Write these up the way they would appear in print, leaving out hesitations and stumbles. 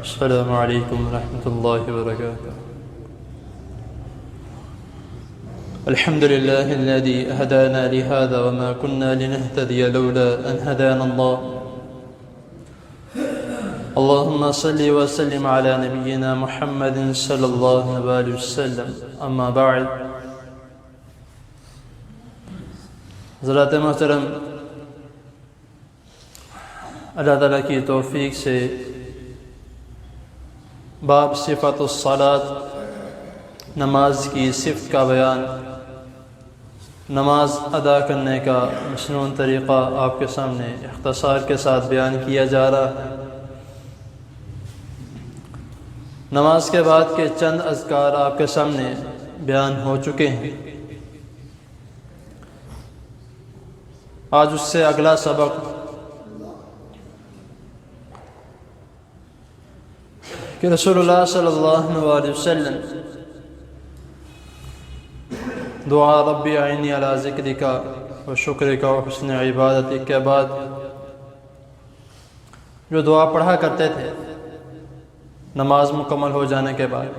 السلام علیکم ورحمۃ اللہ وبرکاتہ۔ الحمد للہ الذی ہدانا لہذا وما كنا لنهتدی لولا ان ہدانا اللہ۔ اللہم صلی وسلم علی نبینا محمد صلی اللہ علیہ وسلم، اما بعد۔ حضرات محترم، اللہ تعالیٰ کی توفیق سے باب صفت الصلاۃ، نماز کی صفت کا بیان، نماز ادا کرنے کا مصنون طریقہ آپ کے سامنے اختصار کے ساتھ بیان کیا جا رہا ہے۔ نماز کے بعد کے چند اذکار آپ کے سامنے بیان ہو چکے ہیں۔ آج اس سے اگلا سبق کہ رسول اللہ صلی اللہ علیہ وسلم دعا ربی اعنی علی ذکرک و شکرک و حسن عبادتک کے بعد جو دعا پڑھا کرتے تھے نماز مکمل ہو جانے کے بعد،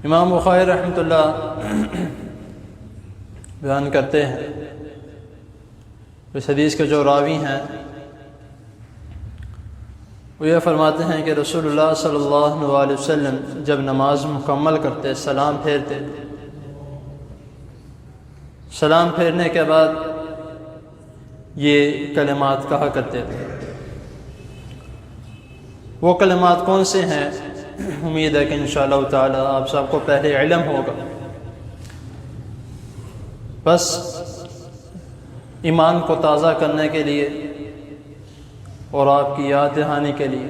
امام بخاری رحمۃ اللہ بیان کرتے ہیں، اس حدیث کے جو راوی ہیں وہ یہ فرماتے ہیں کہ رسول اللہ صلی اللہ علیہ وسلم جب نماز مکمل کرتے سلام پھیرتے، سلام پھیرنے کے بعد یہ کلمات کہا کرتے تھے۔ وہ کلمات کون سے ہیں؟ امید ہے کہ انشاءاللہ تعالی آپ سب کو پہلے علم ہوگا، بس ایمان کو تازہ کرنے کے لیے اور آپ کی یاد دہانی کے لیے،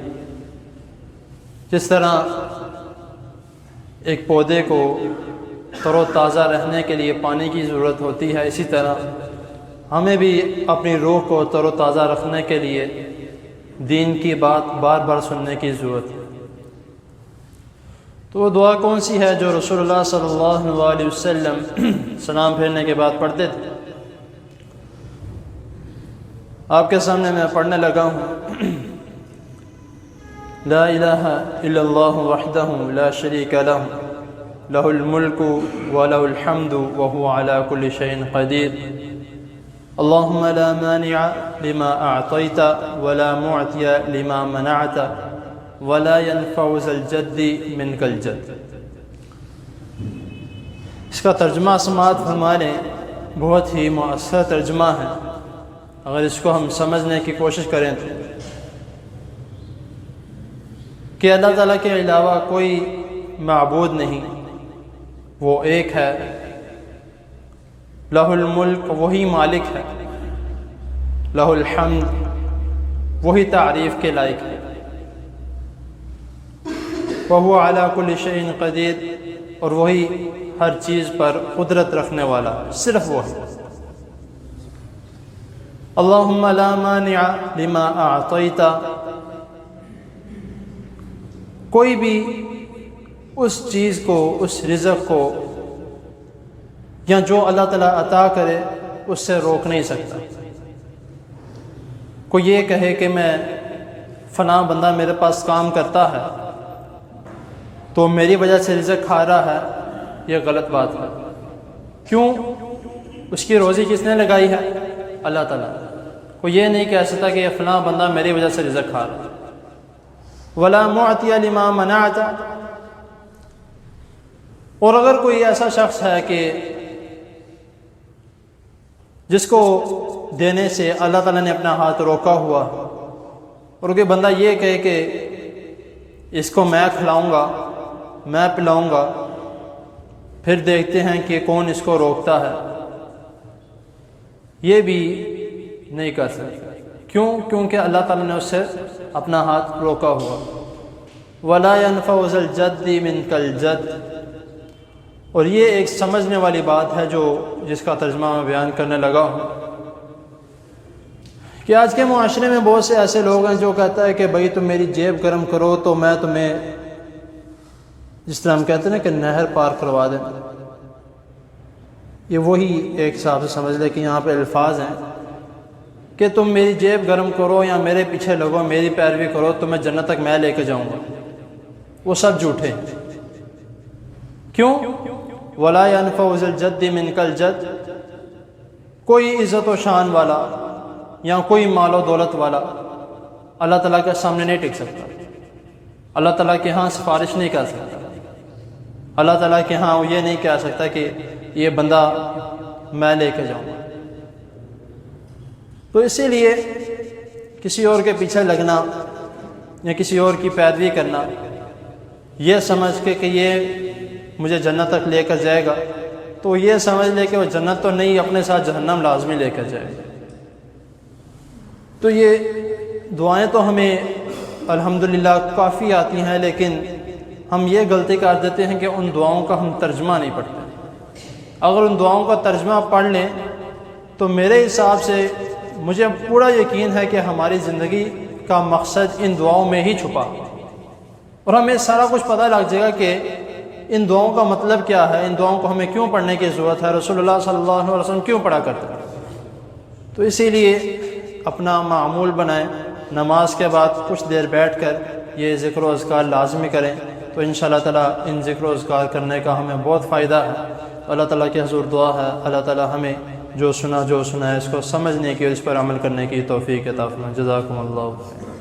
جس طرح ایک پودے کو تر و تازہ رہنے کے لیے پانی کی ضرورت ہوتی ہے، اسی طرح ہمیں بھی اپنی روح کو تر و تازہ رکھنے کے لیے دین کی بات بار بار سننے کی ضرورت ہے۔ تو وہ دعا کون سی ہے جو رسول اللہ صلی اللہ علیہ وسلم سلام پھیرنے کے بعد پڑھتے تھے؟ آپ کے سامنے میں پڑھنے لگا ہوں۔ لا الہ الا اللہ وحدہ لا شریک لہ، لہ الملک ولہ الحمد وہو علی کل شیء قدیر، اللہم لا مانع لما اعطیت ولا معطی لما منعت ولا ينفع ذا الجد منک الجد۔ اس کا ترجمہ سماعت فرما لیں، بہت ہی مؤثر ترجمہ ہے۔ اگر اس کو ہم سمجھنے کی کوشش کریں تو کہ اللہ تعالیٰ کے علاوہ کوئی معبود نہیں، وہ ایک ہے، لہ الملک وہی مالک ہے، لہ الحمد وہی تعریف کے لائق ہے، وہو علی کل شیء قدیر اور وہی ہر چیز پر قدرت رکھنے والا، صرف وہی۔ اللہم لا مانع لما اعطیت، کوئی بھی اس چیز کو، اس رزق کو یا جو اللہ تعالیٰ عطا کرے اس سے روک نہیں سکتا۔ کوئی یہ کہے کہ میں فلاں بندہ میرے پاس کام کرتا ہے تو میری وجہ سے رزق کھا رہا ہے، یہ غلط بات ہے۔ کیوں؟ اس کی روزی کس نے لگائی ہے؟ اللہ تعالیٰ۔ کوئی یہ نہیں کہہ سکتا کہ یہ فلاں بندہ میری وجہ سے رزق کھا رہا ہے۔ ولا معطی لما منعت، اور اگر کوئی ایسا شخص ہے کہ جس کو دینے سے اللہ تعالیٰ نے اپنا ہاتھ روکا ہوا، اور کوئی بندہ یہ کہے کہ اس کو میں کھلاؤں گا، میں پلاؤں گا، پھر دیکھتے ہیں کہ کون اس کو روکتا ہے، یہ بھی نہیں کر سکتا۔ کیوں؟ کیونکہ اللہ تعالیٰ نے اس سے اپنا ہاتھ روکا ہوا۔ ولا ينفع ذا الجد منک الجد، اور یہ ایک سمجھنے والی بات ہے جس کا ترجمہ میں بیان کرنے لگا ہوں کہ آج کے معاشرے میں بہت سے ایسے لوگ ہیں جو کہتا ہے کہ بھائی تم میری جیب گرم کرو تو میں تمہیں، جس طرح ہم کہتے ہیں نا کہ نہر پار کروا دیں، یہ وہی ایک حساب سے سمجھ لے کہ یہاں پہ الفاظ ہیں کہ تم میری جیب گرم کرو یا میرے پیچھے لگو، میری پیروی کرو، تمہیں جنت تک میں لے کے جاؤں گا، وہ سب جھوٹے ہیں۔ کیوں؟ وَلَا يَنْفَعُ ذِي الْجَدِّ مِنْكَ الْجَدِّ، کوئی عزت و شان والا یا کوئی مال و دولت والا اللہ تعالیٰ کے سامنے نہیں ٹک سکتا، اللہ تعالیٰ کے ہاں سفارش نہیں کر سکتا، اللہ تعالیٰ کے ہاں وہ یہ نہیں کہہ سکتا کہ یہ بندہ میں لے کے جاؤں گا۔ تو اسی لیے کسی اور کے پیچھے لگنا یا کسی اور کی پیروی کرنا یہ سمجھ کے کہ یہ مجھے جنت تک لے کر جائے گا، تو یہ سمجھ لے کہ وہ جنت تو نہیں، اپنے ساتھ جہنم لازمی لے کر جائے گا۔ تو یہ دعائیں تو ہمیں الحمدللہ کافی آتی ہیں، لیکن ہم یہ غلطی کر دیتے ہیں کہ ان دعاؤں کا ہم ترجمہ نہیں پڑھتے۔ اگر ان دعاؤں کا ترجمہ پڑھ لیں تو میرے حساب سے مجھے پورا یقین ہے کہ ہماری زندگی کا مقصد ان دعاؤں میں ہی چھپا، اور ہمیں سارا کچھ پتہ لگ جائے گا کہ ان دعاؤں کا مطلب کیا ہے، ان دعاؤں کو ہمیں کیوں پڑھنے کی ضرورت ہے، رسول اللہ صلی اللہ علیہ وسلم کیوں پڑھا کرتے ہیں۔ تو اسی لیے اپنا معمول بنائیں، نماز کے بعد کچھ دیر بیٹھ کر یہ ذکر و اذکار لازمی کریں، تو انشاءاللہ تعالیٰ ان ذکر و اذکار کرنے کا ہمیں بہت فائدہ ہے۔ اللہ تعالیٰ کی حضور دعا ہے اللہ تعالیٰ ہمیں جو سنا ہے اس کو سمجھنے کی اور اس پر عمل کرنے کی توفیق عطا فرمائے۔ جزاکم اللہ خیر۔